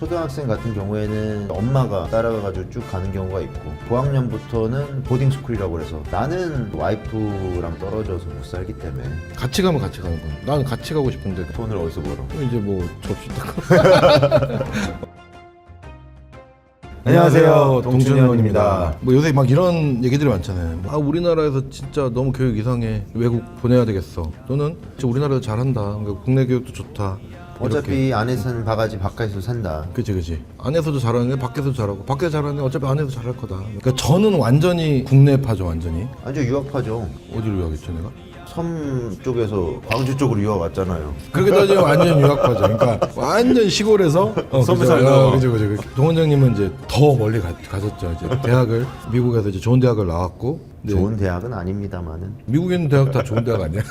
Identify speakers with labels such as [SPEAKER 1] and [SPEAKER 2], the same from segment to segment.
[SPEAKER 1] 초등학생 같은 경우에는 엄마가 따라가가지고 쭉 가는 경우가 있고 고학년부터는 보딩스쿨이라고 그래서 나는 와이프랑 떨어져서 못 살기 때문에
[SPEAKER 2] 같이 가면 같이 가는 거야. 나는 같이 가고 싶은데
[SPEAKER 1] 돈을 어디서 벌어?
[SPEAKER 2] 이제 뭐 접시 딱.
[SPEAKER 1] 안녕하세요, 동준현입니다.
[SPEAKER 2] 뭐 요새 막 이런 얘기들이 많잖아요. 아 우리나라에서 진짜 너무 교육 이상해. 외국 보내야 되겠어. 또는 진짜 우리나라에서 잘한다. 그러니까 국내 교육도 좋다.
[SPEAKER 1] 어차피
[SPEAKER 2] 이렇게.
[SPEAKER 1] 안에서는 바가지 바깥에서 산다.
[SPEAKER 2] 그치. 안에서도 잘하는데 밖에서 잘하고 밖에서 잘하는데 어차피 안에서 잘할 거다. 그러니까 저는 완전히 국내파죠, 완전히.
[SPEAKER 1] 완전 유학파죠.
[SPEAKER 2] 어디로 유학했죠, 내가?
[SPEAKER 1] 섬 쪽에서 광주 쪽으로 유학 왔잖아요.
[SPEAKER 2] 그렇게 따지면 완전 유학파죠. 그러니까 완전 시골에서
[SPEAKER 1] 섬에 살다.
[SPEAKER 2] 그죠. 동원장님은 이제 더 멀리 가셨죠. 이제 대학을 미국에서 이제 좋은 대학을 나왔고. 네.
[SPEAKER 1] 좋은 대학은 아닙니다만은.
[SPEAKER 2] 미국에 있는 대학 다 좋은 대학 아니야?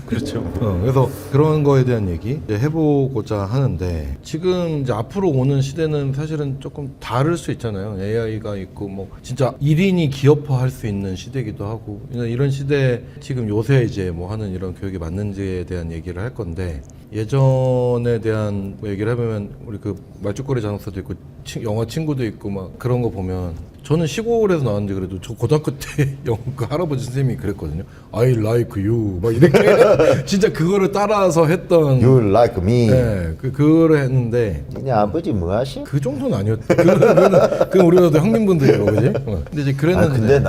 [SPEAKER 1] 그렇죠.
[SPEAKER 2] 그래서 그런 거에 대한 얘기 이제 해보고자 하는데 지금 이제 앞으로 오는 시대는 사실은 조금 다를 수 있잖아요. AI가 있고 뭐 진짜 1인이 기업화할 수 있는 시대이기도 하고 이런 시대에 지금 요새 이제 뭐 하는 이런 교육이 맞는지에 대한 얘기를 할 건데 예전에 대한 뭐 얘기를 해보면 우리 그 말죽거리 장사도 있고 영화 친구도 있고 막 그런 거 보면 저는 시골에서 나왔는데 그래도 저 고등학교 때 그 할아버지 선생님이 그랬거든요. I like you 막 이렇게 진짜 그거를 따라서 했던
[SPEAKER 1] You like me.
[SPEAKER 2] 네, 그거를 했는데
[SPEAKER 1] 니네 아버지 뭐 하시?
[SPEAKER 2] 그 정도는 아니었대. 그건 우리나라도 형님분들이고 그지? 근데 이제 그랬는데
[SPEAKER 1] 근데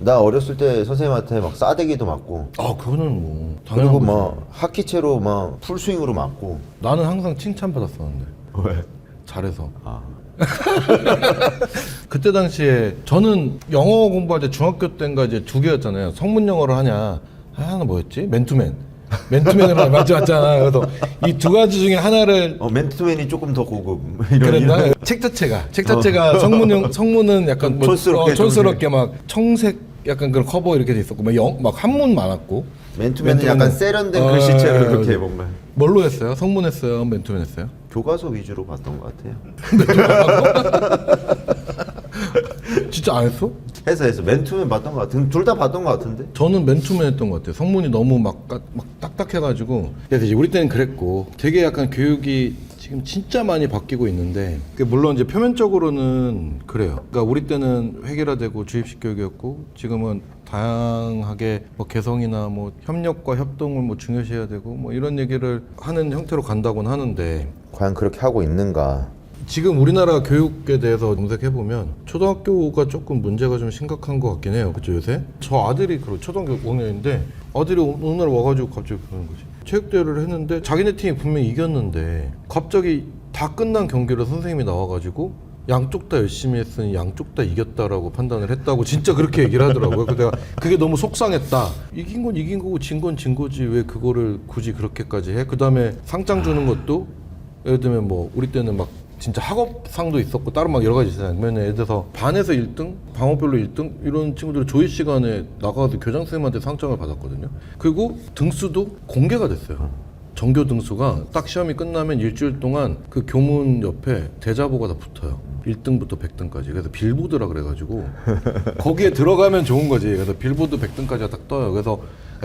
[SPEAKER 1] 나 어렸을 때 선생님한테 막 싸대기도 맞고
[SPEAKER 2] 그거는 뭐 당연한
[SPEAKER 1] 그리고
[SPEAKER 2] 거지.
[SPEAKER 1] 막 하키채로 막 풀스윙으로 맞고.
[SPEAKER 2] 나는 항상 칭찬 받았었는데
[SPEAKER 1] 왜?
[SPEAKER 2] 잘해서.
[SPEAKER 1] 아.
[SPEAKER 2] 그때 당시에 저는 영어 공부할 때 중학교 때인가 이제 두 개였잖아요. 성문 영어를 하냐 하나 뭐였지? 맨투맨을 하나 맞잖아. 그래서 이 두 가지 중에 하나를
[SPEAKER 1] 맨투맨이 조금 더 고급.
[SPEAKER 2] 그랬나? 책 자체가 성문은 약간 뭐 촌스럽게 막 청색 약간 그런 커버 이렇게 돼 있었고 막 한문 많았고
[SPEAKER 1] 맨투맨은 약간 세련된 글씨체로 이렇게 뭔가
[SPEAKER 2] 뭘로 했어요? 성문 했어요? 맨투맨 했어요?
[SPEAKER 1] 교과서 위주로 봤던 것 같아요.
[SPEAKER 2] 진짜 안 했어?
[SPEAKER 1] 해서 맨투맨 봤던 것 같은데 둘 다 봤던 것 같은데.
[SPEAKER 2] 저는 맨투맨 했던 것 같아요. 성문이 너무 막 딱딱해가지고. 그래서 이제 우리 때는 그랬고 되게 약간 교육이 지금 진짜 많이 바뀌고 있는데 물론 이제 표면적으로는 그래요. 그러니까 우리 때는 획일화되고 주입식 교육이었고 지금은 다양하게 뭐 개성이나 뭐 협력과 협동을 뭐 중요시해야 되고 뭐 이런 얘기를 하는 형태로 간다고는 하는데
[SPEAKER 1] 과연 그렇게 하고 있는가?
[SPEAKER 2] 지금 우리나라 교육에 대해서 검색해보면 초등학교가 조금 문제가 좀 심각한 것 같긴 해요. 그쵸 요새? 저 아들이 초등학교 5학년인데 아들이 어느 날 와가지고 갑자기 그러는 거지. 체육대회를 했는데 자기네 팀이 분명히 이겼는데 갑자기 다 끝난 경기를 선생님이 나와가지고 양쪽 다 열심히 했으니 양쪽 다 이겼다라고 판단을 했다고 진짜 그렇게 얘기를 하더라고요. 그래서 내가 그게 너무 속상했다. 이긴 건 이긴 거고 진 건 진 거지 왜 그거를 굳이 그렇게까지 해? 그 다음에 상장 주는 것도 예를 들면 뭐 우리 때는 막 진짜 학업상도 있었고 다른 막 여러 가지 있잖아요. 그러면 예를 들어서 반에서 1등, 방어별로 1등 이런 친구들이 조회 시간에 나가서 교장 선생님한테 상장을 받았거든요. 그리고 등수도 공개가 됐어요. 전교 등수가 딱 시험이 끝나면 일주일 동안 그 교문 옆에 대자보가 다 붙어요. 1등부터 100등까지. 그래서 빌보드라 그래가지고 거기에 들어가면 좋은 거지. 그래서 빌보드 100등까지가 딱 떠요. 그래서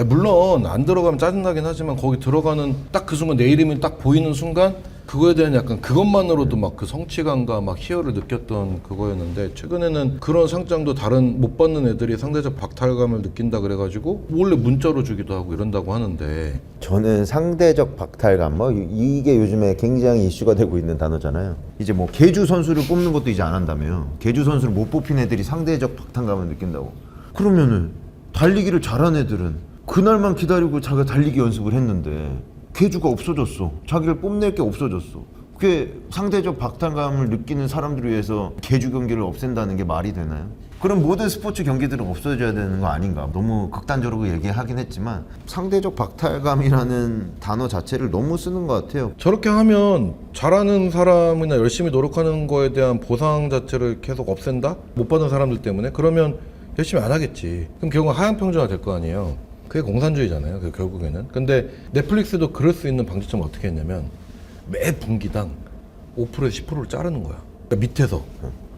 [SPEAKER 2] 물론 안 들어가면 짜증나긴 하지만 거기 들어가는 딱 그 순간 내 이름이 딱 보이는 순간 그거에 대한 약간 그것만으로도 막 그 성취감과 막 희열을 느꼈던 그거였는데 최근에는 그런 상장도 다른 못 받는 애들이 상대적 박탈감을 느낀다 그래가지고 원래 문자로 주기도 하고 이런다고 하는데
[SPEAKER 1] 저는 상대적 박탈감 뭐 이게 요즘에 굉장히 이슈가 되고 있는 단어잖아요. 이제 뭐 계주 선수를 뽑는 것도 이제 안 한다며. 계주 선수를 못 뽑힌 애들이 상대적 박탈감을 느낀다고. 그러면은 달리기를 잘한 애들은 그날만 기다리고 자기가 달리기 연습을 했는데 계주가 없어졌어. 자기를 뽐낼 게 없어졌어. 그게 상대적 박탈감을 느끼는 사람들을 위해서 계주 경기를 없앤다는 게 말이 되나요? 그럼 모든 스포츠 경기들은 없어져야 되는 거 아닌가? 너무 극단적으로 얘기하긴 했지만 상대적 박탈감이라는 단어 자체를 너무 쓰는 것 같아요.
[SPEAKER 2] 저렇게 하면 잘하는 사람이나 열심히 노력하는 거에 대한 보상 자체를 계속 없앤다? 못 받은 사람들 때문에? 그러면 열심히 안 하겠지. 그럼 결국은 하향평준화 될 거 아니에요. 그게 공산주의잖아요. 그 결국에는. 근데 넷플릭스도 그럴 수 있는 방지점을 어떻게 했냐면 매 분기당 5%에서 10%를 자르는 거야. 그러니까 밑에서.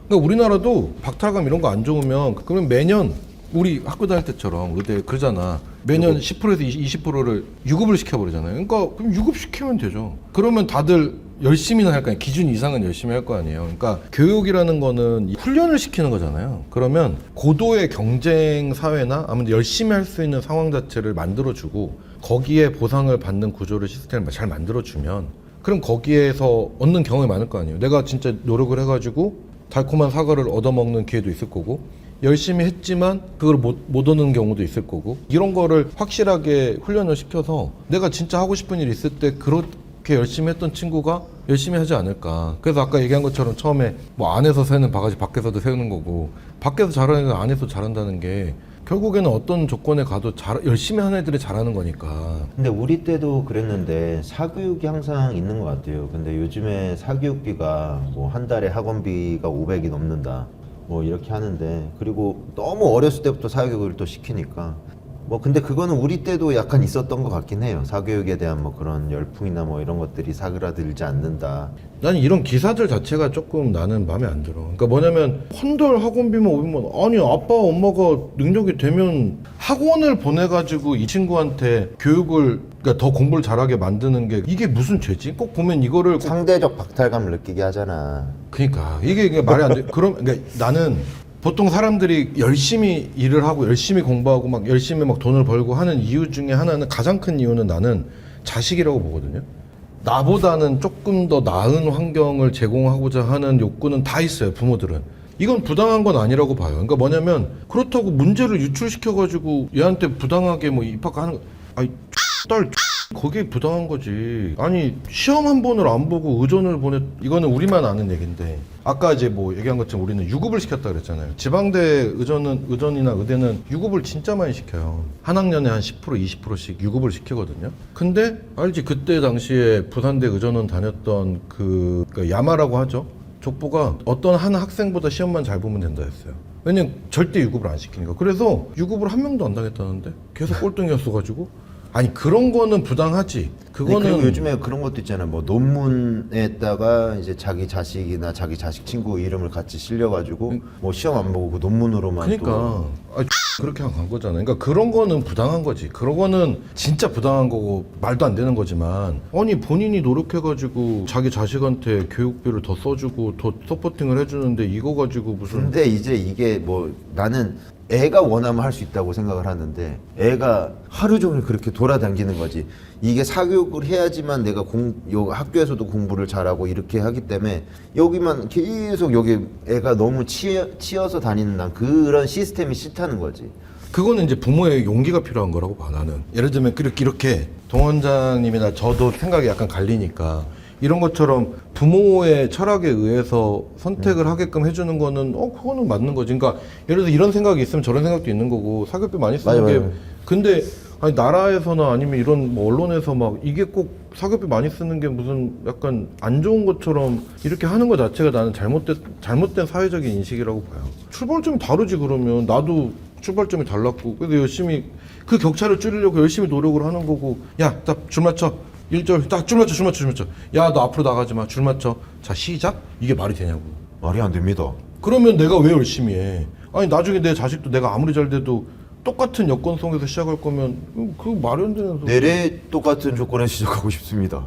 [SPEAKER 2] 그러니까 우리나라도 박탈감 이런 거 안 좋으면 그러면 매년 우리 학교 다닐 때처럼 의대 그러잖아. 매년 10%에서 20%를 유급을 시켜버리잖아요. 그러니까 그럼 유급시키면 되죠. 그러면 다들 열심히는 할 거 아니에요. 기준 이상은 열심히 할 거 아니에요. 그러니까 교육이라는 거는 훈련을 시키는 거잖아요. 그러면 고도의 경쟁 사회나 아무튼 열심히 할 수 있는 상황 자체를 만들어주고 거기에 보상을 받는 구조를 시스템을 잘 만들어주면 그럼 거기에서 얻는 경험이 많을 거 아니에요. 내가 진짜 노력을 해가지고 달콤한 사과를 얻어먹는 기회도 있을 거고 열심히 했지만 그걸 못 얻는 경우도 있을 거고 이런 거를 확실하게 훈련을 시켜서 내가 진짜 하고 싶은 일 있을 때 그렇게 열심히 했던 친구가 열심히 하지 않을까. 그래서 아까 얘기한 것처럼 처음에 뭐 안에서 새는 바가지 밖에서도 세우는 거고 밖에서 잘하는 건 안에서 잘한다는 게 결국에는 어떤 조건에 가도 열심히 하는 애들이 잘하는 거니까.
[SPEAKER 1] 근데 우리 때도 그랬는데 사교육이 항상 있는 것 같아요. 근데 요즘에 사교육비가 뭐 한 달에 학원비가 500이 넘는다 뭐 이렇게 하는데 그리고 너무 어렸을 때부터 사교육을 또 시키니까 뭐 근데 그거는 우리 때도 약간 있었던 것 같긴 해요. 사교육에 대한 뭐 그런 열풍이나 뭐 이런 것들이 사그라들지 않는다.
[SPEAKER 2] 나는 이런 기사들 자체가 조금 나는 마음에 안 들어. 그러니까 뭐냐면 한 달 학원비만 500만 아니 아빠 엄마가 능력이 되면 학원을 보내가지고 이 친구한테 교육을 그러니까 더 공부를 잘하게 만드는 게 이게 무슨 죄지? 꼭 보면 이거를 꼭
[SPEAKER 1] 상대적 박탈감을 느끼게 하잖아.
[SPEAKER 2] 그러니까 이게 말이 안 돼. 그럼 그러니까 나는 보통 사람들이 열심히 일을 하고 열심히 공부하고 막 열심히 막 돈을 벌고 하는 이유 중에 하나는 가장 큰 이유는 나는 자식이라고 보거든요. 나보다는 조금 더 나은 환경을 제공하고자 하는 욕구는 다 있어요, 부모들은. 이건 부당한 건 아니라고 봐요. 그러니까 뭐냐면 그렇다고 문제를 유출시켜가지고 얘한테 부당하게 뭐 입학하는 거 아니 딸 거기에 부당한 거지. 아니 시험 한 번을 안 보고 의전을 보내 이거는 우리만 아는 얘긴데 아까 이제 뭐 얘기한 것처럼 우리는 유급을 시켰다 그랬잖아요. 지방대 의전이나 의대는 유급을 진짜 많이 시켜요. 한 학년에 한 10% 20%씩 유급을 시키거든요. 근데 알지 그때 당시에 부산대 의전원 다녔던 그러니까 야마라고 하죠. 족보가 어떤 한 학생보다 시험만 잘 보면 된다 했어요. 왜냐면 절대 유급을 안 시키니까. 그래서 유급을 한 명도 안 당했다는데 계속 꼴등이었어가지고 아니 그런 거는 부당하지. 그거는
[SPEAKER 1] 그리고 요즘에 그런 것도 있잖아. 뭐 논문에다가 이제 자기 자식이나 자기 자식 친구 이름을 같이 실려가지고 뭐 시험 안 보고 그 논문으로만
[SPEAKER 2] 그러니까
[SPEAKER 1] 또
[SPEAKER 2] 아니, 그렇게 간 거잖아요. 그러니까 그런 거는 부당한 거지. 그런 거는 진짜 부당한 거고 말도 안 되는 거지만 아니 본인이 노력해가지고 자기 자식한테 교육비를 더 써주고 더 서포팅을 해주는데 이거 가지고 무슨
[SPEAKER 1] 근데 이제 이게 뭐 나는 애가 원하면 할 수 있다고 생각을 하는데 애가 하루 종일 그렇게 돌아다니는 거지. 이게 사교육을 해야지만 내가 요 학교에서도 공부를 잘하고 이렇게 하기 때문에 여기만 계속 여기 애가 너무 치여서 다니는 난 그런 시스템이 싫다는 거지.
[SPEAKER 2] 그거는 이제 부모의 용기가 필요한 거라고 봐 나는. 예를 들면 이렇게 동 원장님이나 저도 생각이 약간 갈리니까 이런 것처럼 부모의 철학에 의해서 선택을 하게끔 해주는 거는 그거는 맞는 거지. 그러니까 예를 들어 이런 생각이 있으면 저런 생각도 있는 거고 사교육비 많이 쓰는
[SPEAKER 1] 맞아,
[SPEAKER 2] 게
[SPEAKER 1] 맞아.
[SPEAKER 2] 근데 아니 나라에서나 아니면 이런 뭐 언론에서 막 이게 꼭 사교육비 많이 쓰는 게 무슨 약간 안 좋은 것처럼 이렇게 하는 것 자체가 나는 잘못된 사회적인 인식이라고 봐요. 출발점이 다르지. 그러면 나도 출발점이 달랐고 그래서 열심히 그 격차를 줄이려고 열심히 노력을 하는 거고 야 딱 줄 맞춰 1절 딱 줄 맞춰 야 너 앞으로 나가지 마 줄 맞춰 자 시작 이게 말이 되냐고.
[SPEAKER 1] 말이 안 됩니다.
[SPEAKER 2] 그러면 내가 왜 열심히 해? 아니 나중에 내 자식도 내가 아무리 잘 돼도 똑같은 여건 속에서 시작할 거면 그거 말이 안 되는 소리.
[SPEAKER 1] 내래 똑같은 조건에 시작하고 싶습니다.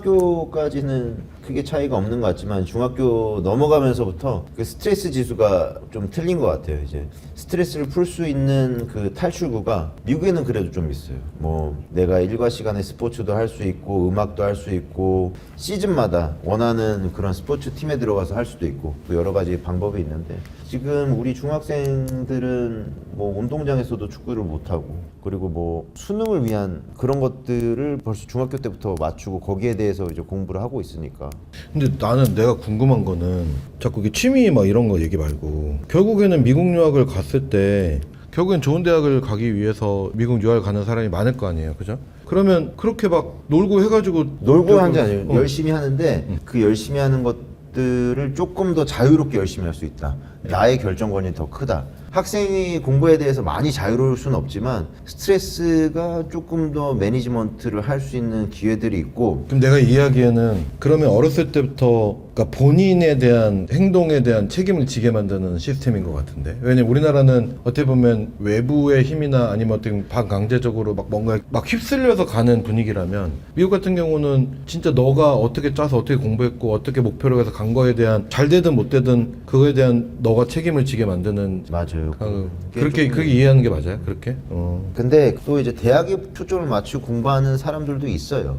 [SPEAKER 1] 초등학교까지는 크게 차이가 없는 것 같지만 중학교 넘어가면서부터 그 스트레스 지수가 좀 틀린 것 같아요. 이제 스트레스를 풀 수 있는 그 탈출구가 미국에는 그래도 좀 있어요. 뭐 내가 일과 시간에 스포츠도 할 수 있고 음악도 할 수 있고 시즌마다 원하는 그런 스포츠 팀에 들어가서 할 수도 있고 또 여러 가지 방법이 있는데 지금 우리 중학생들은 뭐 운동장에서도 축구를 못 하고 그리고 뭐 수능을 위한 그런 것들을 벌써 중학교 때부터 맞추고 거기에 대해서 이제 공부를 하고 있으니까.
[SPEAKER 2] 근데 나는 내가 궁금한 거는 자꾸 이게 취미 막 이런 거 얘기 말고 결국에는 미국 유학을 갔을 때 결국엔 좋은 대학을 가기 위해서 미국 유학을 가는 사람이 많을 거 아니에요, 그죠? 그러면 그렇게 막 놀고 해가지고
[SPEAKER 1] 놀고 하는 게 아니에요. 열심히 하는데 그 열심히 하는 것들을 조금 더 자유롭게 열심히 할 수 있다. 나의 결정권이 더 크다. 학생이 공부에 대해서 많이 자유로울 수는 없지만 스트레스가 조금 더 매니지먼트를 할 수 있는 기회들이 있고
[SPEAKER 2] 그럼 내가 이야기에는 그러면 어렸을 때부터 그러니까 본인에 대한 행동에 대한 책임을 지게 만드는 시스템인 것 같은데. 왜냐면 우리나라는 어떻게 보면 외부의 힘이나 아니면 어떻게 반강제적으로 막 뭔가 막 휩쓸려서 가는 분위기라면, 미국 같은 경우는 진짜 너가 어떻게 짜서 어떻게 공부했고 어떻게 목표로 해서 간 거에 대한, 잘 되든 못 되든 그거에 대한 너가 책임을 지게 만드는.
[SPEAKER 1] 맞아요.
[SPEAKER 2] 그렇게 이해하는 게 맞아요? 그렇게?
[SPEAKER 1] 근데 또 이제 대학에 초점을 맞추고 공부하는 사람들도 있어요.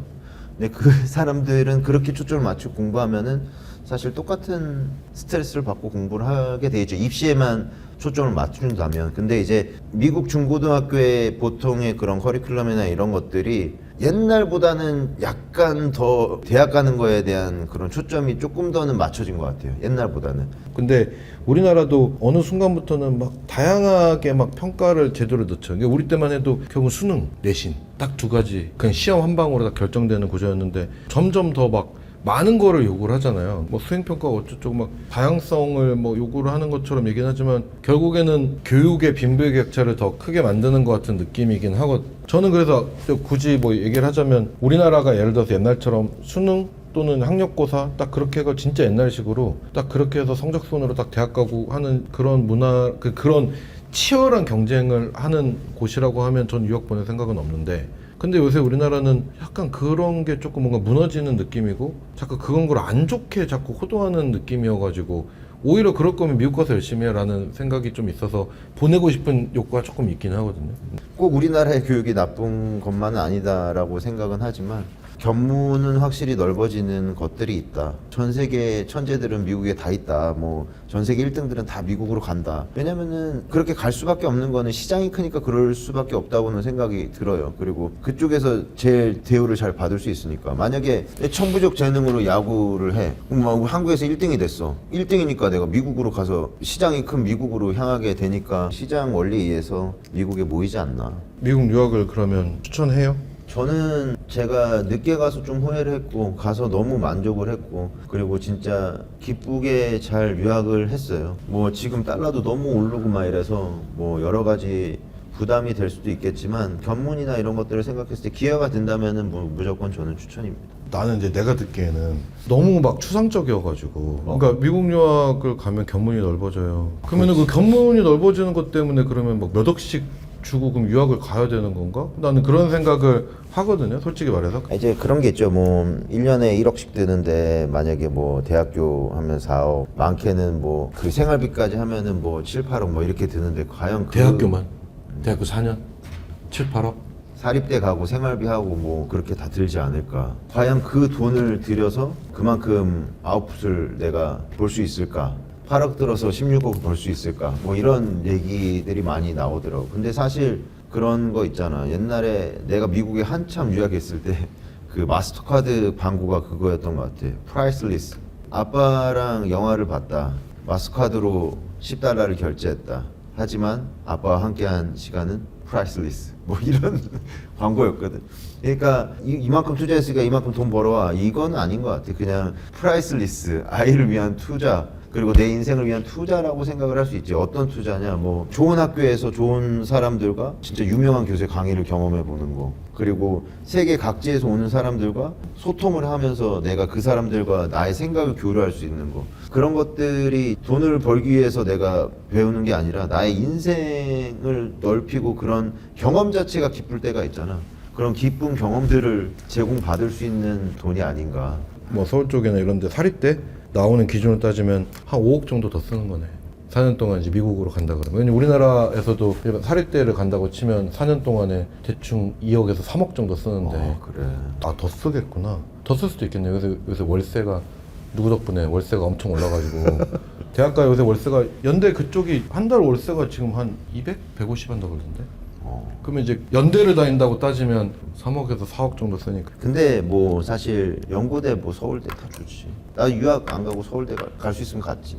[SPEAKER 1] 근데 그 사람들은 그렇게 초점을 맞추고 공부하면은 사실 똑같은 스트레스를 받고 공부를 하게 돼 있죠. 입시에만 초점을 맞춘다면. 근데 이제 미국 중고등학교의 보통의 그런 커리큘럼이나 이런 것들이 옛날보다는 약간 더 대학 가는 거에 대한 그런 초점이 조금 더는 맞춰진 것 같아요. 옛날보다는.
[SPEAKER 2] 근데 우리나라도 어느 순간부터는 막 다양하게 막 평가를 제대로 넣죠. 그러니까 우리 때만 해도 결국 수능, 내신 딱 두 가지 그냥 시험 한 방으로 다 결정되는 구조였는데, 점점 더 막 많은 거를 요구를 하잖아요. 뭐 수행평가 어쩌고 막 다양성을 뭐 요구를 하는 것처럼 얘기는 하지만, 결국에는 교육의 빈부격차를 더 크게 만드는 것 같은 느낌이긴 하고, 저는 그래서 굳이 뭐 얘기를 하자면, 우리나라가 예를 들어서 옛날처럼 수능 또는 학력고사 딱 그렇게 해서 진짜 옛날식으로 딱 그렇게 해서 성적순으로 딱 대학 가고 하는 그런 문화, 그런 치열한 경쟁을 하는 곳이라고 하면 전 유학 보낼 생각은 없는데, 근데 요새 우리나라는 약간 그런 게 조금 뭔가 무너지는 느낌이고, 자꾸 그런 걸 안 좋게 자꾸 호도하는 느낌이어가지고, 오히려 그럴 거면 미국 가서 열심히 해라는 생각이 좀 있어서 보내고 싶은 욕구가 조금 있긴 하거든요.
[SPEAKER 1] 꼭 우리나라의 교육이 나쁜 것만은 아니다라고 생각은 하지만, 견문은 확실히 넓어지는 것들이 있다. 전 세계 천재들은 미국에 다 있다. 뭐 전 세계 1등들은 다 미국으로 간다. 왜냐면은 그렇게 갈 수밖에 없는 거는 시장이 크니까 그럴 수밖에 없다고는 생각이 들어요. 그리고 그쪽에서 제일 대우를 잘 받을 수 있으니까. 만약에 천부적 재능으로 야구를 해. 그럼 막 한국에서 1등이 됐어. 1등이니까 내가 미국으로 가서, 시장이 큰 미국으로 향하게 되니까 시장 원리에 의해서 미국에 모이지 않나.
[SPEAKER 2] 미국 유학을 그러면 추천해요?
[SPEAKER 1] 저는 제가 늦게 가서 좀 후회를 했고, 가서 너무 만족을 했고, 그리고 진짜 기쁘게 잘 유학을 했어요. 뭐 지금 달러도 너무 오르고 막 이래서 뭐 여러 가지 부담이 될 수도 있겠지만, 견문이나 이런 것들을 생각했을 때 기회가 된다면은 뭐 무조건 저는 추천입니다.
[SPEAKER 2] 나는 이제 내가 듣기에는 너무 막 추상적이어가지고, 그러니까 미국 유학을 가면 견문이 넓어져요. 그러면은 그 견문이 넓어지는 것 때문에 그러면 막 몇 억씩 주고 그럼 유학을 가야 되는 건가? 나는 그런 생각을 하거든요, 솔직히 말해서.
[SPEAKER 1] 이제 그런 게 있죠. 뭐 1년에 1억씩 드는데, 만약에 뭐 대학교 하면 4억, 많게는 뭐 그 생활비까지 하면은 뭐 7, 8억 뭐 이렇게 드는데, 과연
[SPEAKER 2] 대학교만? 대학교 4년? 7, 8억?
[SPEAKER 1] 사립대 가고 생활비 하고 뭐 그렇게 다 들지 않을까? 과연 그 돈을 들여서 그만큼 아웃풋을 내가 볼 수 있을까? 8억 들어서 16억 벌 수 있을까? 뭐 이런 얘기들이 많이 나오더라고. 근데 사실 그런 거 있잖아. 옛날에 내가 미국에 한참 유학했을 때 그 마스터카드 광고가 그거였던 것 같아. 프라이슬리스. 아빠랑 영화를 봤다. 마스터카드로 $10를 결제했다. 하지만 아빠와 함께한 시간은 프라이슬리스. 뭐 이런 광고였거든. 그러니까 이만큼 투자했으니까 이만큼 돈 벌어와. 이건 아닌 것 같아. 그냥 프라이슬리스. 아이를 위한 투자. 그리고 내 인생을 위한 투자라고 생각을 할 수 있지. 어떤 투자냐, 뭐 좋은 학교에서 좋은 사람들과 진짜 유명한 교수의 강의를 경험해 보는 거, 그리고 세계 각지에서 오는 사람들과 소통을 하면서 내가 그 사람들과 나의 생각을 교류할 수 있는 거, 그런 것들이 돈을 벌기 위해서 내가 배우는 게 아니라 나의 인생을 넓히고, 그런 경험 자체가 기쁠 때가 있잖아. 그런 기쁜 경험들을 제공받을 수 있는 돈이 아닌가.
[SPEAKER 2] 뭐 서울 쪽이나 이런 데 사립대 나오는 기준으로 따지면 한 5억 정도 더 쓰는 거네. 4년 동안 이제 미국으로 간다 그러면. 왜냐면 우리나라에서도 사립대를 간다고 치면 4년 동안에 대충 2억에서 3억 정도 쓰는데.
[SPEAKER 1] 그래.
[SPEAKER 2] 아, 더 쓰겠구나. 더 쓸 수도 있겠네요. 요새 월세가, 누구 덕분에 월세가 엄청 올라가지고 대학가 요새 월세가, 연대 그쪽이 한 달 월세가 지금 한 200, 150 한다 그러던데. 그러면 이제 연대를 다닌다고 따지면 3억에서 4억 정도 쓰니까.
[SPEAKER 1] 근데 뭐 사실 연고대, 뭐 서울대 다 좋지. 나 유학 안 가고 서울대 갈 수 있으면 갔지.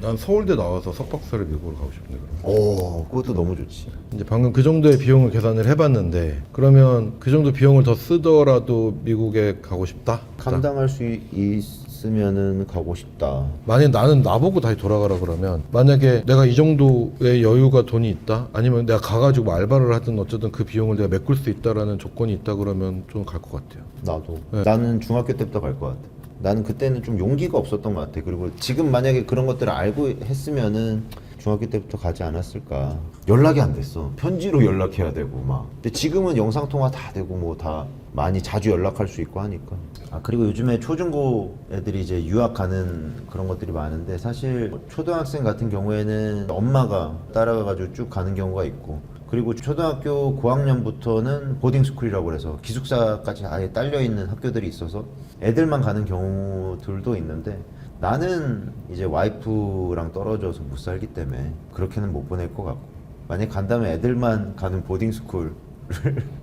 [SPEAKER 2] 난 서울대 나와서 석박사를 미국으로 가고 싶은데.
[SPEAKER 1] 오, 그것도 너무 좋지.
[SPEAKER 2] 이제 방금 그 정도의 비용을 계산을 해봤는데, 그러면 그 정도 비용을 더 쓰더라도 미국에 가고 싶다?
[SPEAKER 1] 감당할 수 있으면은 가고 싶다.
[SPEAKER 2] 만약 나는 나보고 다시 돌아가라 그러면, 만약에 내가 이 정도의 여유가, 돈이 있다, 아니면 내가 가가지고 뭐 알바를 하든 어쨌든 그 비용을 내가 메꿀 수 있다라는 조건이 있다 그러면 좀 갈 것 같아요.
[SPEAKER 1] 나도.
[SPEAKER 2] 네.
[SPEAKER 1] 나는 중학교 때부터 갈 것 같아. 나는 그때는 좀 용기가 없었던 것 같아. 그리고 지금 만약에 그런 것들을 알고 했으면은 중학교 때부터 가지 않았을까. 연락이 안 됐어. 편지로 연락해야 되고 막. 근데 지금은 영상 통화 다 되고 뭐 다 많이 자주 연락할 수 있고 하니까. 아 그리고 요즘에 초중고 애들이 이제 유학 가는 그런 것들이 많은데 사실 초등학생 같은 경우에는 엄마가 따라가가지고 쭉 가는 경우가 있고. 그리고 초등학교 고학년부터는 보딩스쿨이라고 그래서 기숙사까지 아예 딸려있는 학교들이 있어서 애들만 가는 경우들도 있는데 나는 이제 와이프랑 떨어져서 못 살기 때문에 그렇게는 못 보낼 것 같고 만약 간다면 애들만 가는 보딩스쿨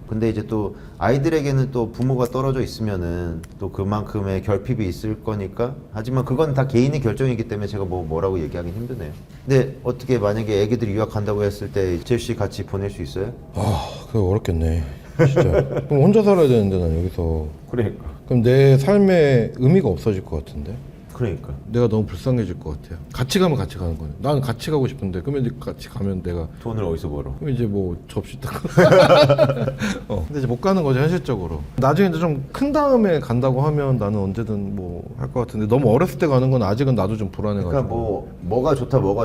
[SPEAKER 1] 근데 이제 또 아이들에게는 또 부모가 떨어져 있으면은 또 그만큼의 결핍이 있을 거니까 하지만 그건 다 개인의 결정이기 때문에 제가 뭐라고 얘기하긴 힘드네요. 근데 어떻게 만약에 애기들이 유학 간다고 했을 때 제시 같이 보낼 수 있어요?
[SPEAKER 2] 아 그거 어렵겠네 진짜. 그럼 혼자 살아야 되는데 난 여기서.
[SPEAKER 1] 그러니까
[SPEAKER 2] 그럼 내 삶에 의미가 없어질 것 같은데.
[SPEAKER 1] 그러니까
[SPEAKER 2] 내가 너무 불쌍해질 것 같아요. 같이 가면 같이 가는 거네. 나는 같이 가고 싶은데 그러면 이제 같이 가면 내가
[SPEAKER 1] 돈을 어디서 벌어?
[SPEAKER 2] 그럼 이제 뭐 접시 뜯고 근데 이제 못 가는 거죠 현실적으로. 나중에 이제 좀 큰 다음에 간다고 하면 나는 언제든 뭐 할 것 같은데 너무 어렸을 때 가는 건 아직은 나도 좀 불안해가지고.
[SPEAKER 1] 그러니까 뭐가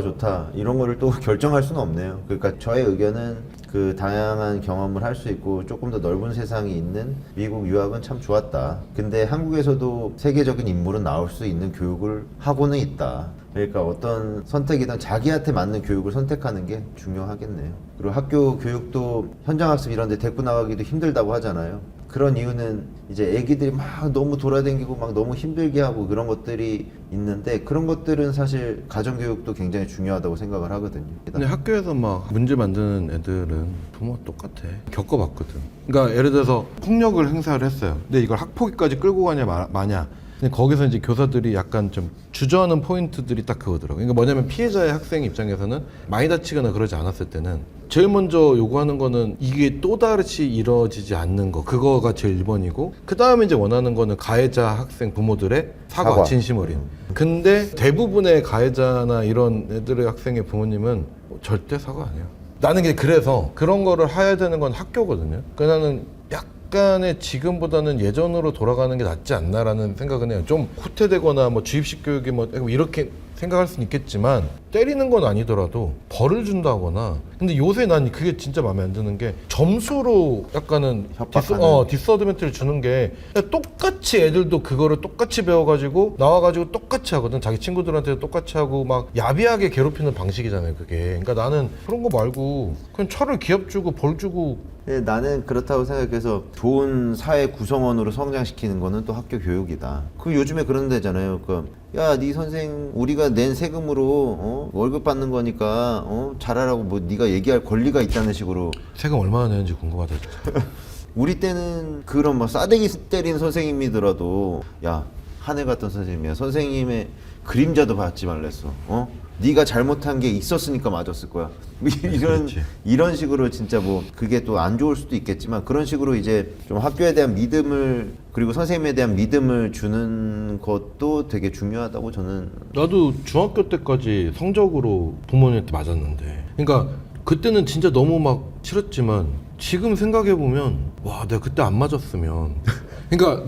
[SPEAKER 1] 좋다 이런 거를 또 결정할 수는 없네요. 그러니까 저의 의견은 그 다양한 경험을 할 수 있고 조금 더 넓은 세상이 있는 미국 유학은 참 좋았다. 근데 한국에서도 세계적인 인물은 나올 수 있는 교육을 하고는 있다. 그러니까 어떤 선택이든 자기한테 맞는 교육을 선택하는 게 중요하겠네요. 그리고 학교 교육도 현장학습 이런 데 데리고 나가기도 힘들다고 하잖아요. 그런 이유는 이제 애기들이 막 너무 돌아다니고 막 너무 힘들게 하고 그런 것들이 있는데 그런 것들은 사실 가정교육도 굉장히 중요하다고 생각을 하거든요.
[SPEAKER 2] 근데 학교에서 막 문제 만드는 애들은 부모가 똑같아. 겪어봤거든. 그러니까 예를 들어서 폭력을 행사를 했어요. 근데 이걸 학폭위까지 끌고 가냐 마냐. 근데 거기서 이제 교사들이 약간 좀 주저하는 포인트들이 딱 그거더라고요. 그러니까 뭐냐면 피해자의 학생 입장에서는 많이 다치거나 그러지 않았을 때는 제일 먼저 요구하는 거는 이게 또다시 이루어지지 않는 거, 그거가 제일 1번이고 그 다음에 이제 원하는 거는 가해자 학생 부모들의 사과. 진심 어린. 근데 대부분의 가해자나 이런 애들의 학생의 부모님은 절대 사과 안 해요. 나는 그래서 그런 거를 해야 되는 건 학교거든요. 그러니까 나는 약간의 지금보다는 예전으로 돌아가는 게 낫지 않나라는 생각은 해요. 좀 후퇴되거나 뭐 주입식 교육이 뭐 이렇게 생각할 수는 있겠지만 때리는 건 아니더라도 벌을 준다거나. 근데 요새 난 그게 진짜 마음에 안 드는 게 점수로 약간은 디스어드밴티지를 주는 게 똑같이 애들도 그거를 똑같이 배워가지고 나와가지고 똑같이 하거든. 자기 친구들한테도 똑같이 하고 막 야비하게 괴롭히는 방식이잖아요 그게. 그러니까 나는 그런 거 말고 그냥 차라리 기합 주고 벌 주고.
[SPEAKER 1] 네, 나는 그렇다고 생각해서 좋은 사회 구성원으로 성장시키는 거는 또 학교 교육이다. 그 요즘에 그런 데잖아요. 야, 네 선생 우리가 낸 세금으로 월급 받는 거니까 잘하라고 뭐 네가 얘기할 권리가 있다는 식으로.
[SPEAKER 2] 세금 얼마나 내는지 궁금하다 진짜.
[SPEAKER 1] 우리 때는 그런 막 싸대기 때린 선생님이더라도 야, 하늘 같은 선생님이야. 선생님의 그림자도 받지 말랬어. 네가 잘못한 게 있었으니까 맞았을 거야. 이런 식으로 진짜 뭐 그게 또 안 좋을 수도 있겠지만 그런 식으로 이제 좀 학교에 대한 믿음을 그리고 선생님에 대한 믿음을 주는 것도 되게 중요하다고 저는.
[SPEAKER 2] 나도 중학교 때까지 성적으로 부모님한테 맞았는데, 그러니까 그때는 진짜 너무 막 싫었지만 지금 생각해 보면 와, 내가 그때 안 맞았으면 그러니까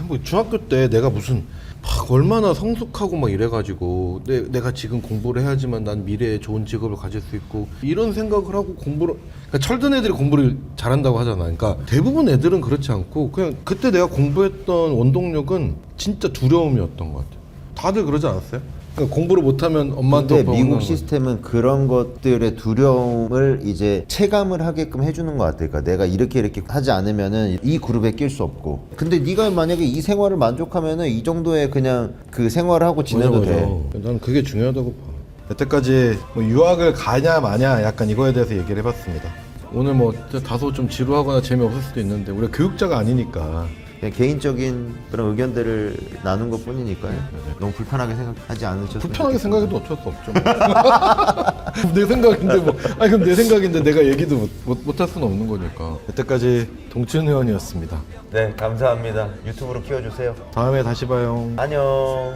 [SPEAKER 2] 뭐 중학교 때 내가 무슨 막 얼마나 성숙하고 막 이래가지고 내가 지금 공부를 해야지만 난 미래에 좋은 직업을 가질 수 있고 이런 생각을 하고 공부를. 그러니까 철든 애들이 공부를 잘한다고 하잖아. 그러니까 대부분 애들은 그렇지 않고 그냥 그때 내가 공부했던 원동력은 진짜 두려움이었던 것 같아요. 다들 그러지 않았어요? 그러니까 공부를 못하면 엄마한테
[SPEAKER 1] 근데 미국 시스템은 그런 것들의 두려움을 이제 체감을 하게끔 해주는 것 같아요. 그러니까 내가 이렇게 하지 않으면은 이 그룹에 낄 수 없고. 근데 네가 만약에 이 생활을 만족하면은 이 정도의 그냥 그 생활을 하고 지내도 돼.
[SPEAKER 2] 난 그게 중요하다고 봐. 여태까지 뭐 유학을 가냐 마냐 약간 이거에 대해서 얘기를 해봤습니다. 오늘 뭐 다소 좀 지루하거나 재미없을 수도 있는데 우리가 교육자가 아니니까
[SPEAKER 1] 그냥 개인적인 그런 의견들을 나눈 것 뿐이니까요. 너무 불편하게 생각하지 않으셨으면
[SPEAKER 2] 불편하게 생각해도 어쩔 수 없죠. 내 생각인데 뭐 아니 그럼 내 생각인데 내가 얘기도 못할 수는 없는 거니까. 여태까지 동춘 의원이었습니다.
[SPEAKER 1] 네, 감사합니다. 유튜브로 키워주세요.
[SPEAKER 2] 다음에 다시 봐요.
[SPEAKER 1] 안녕.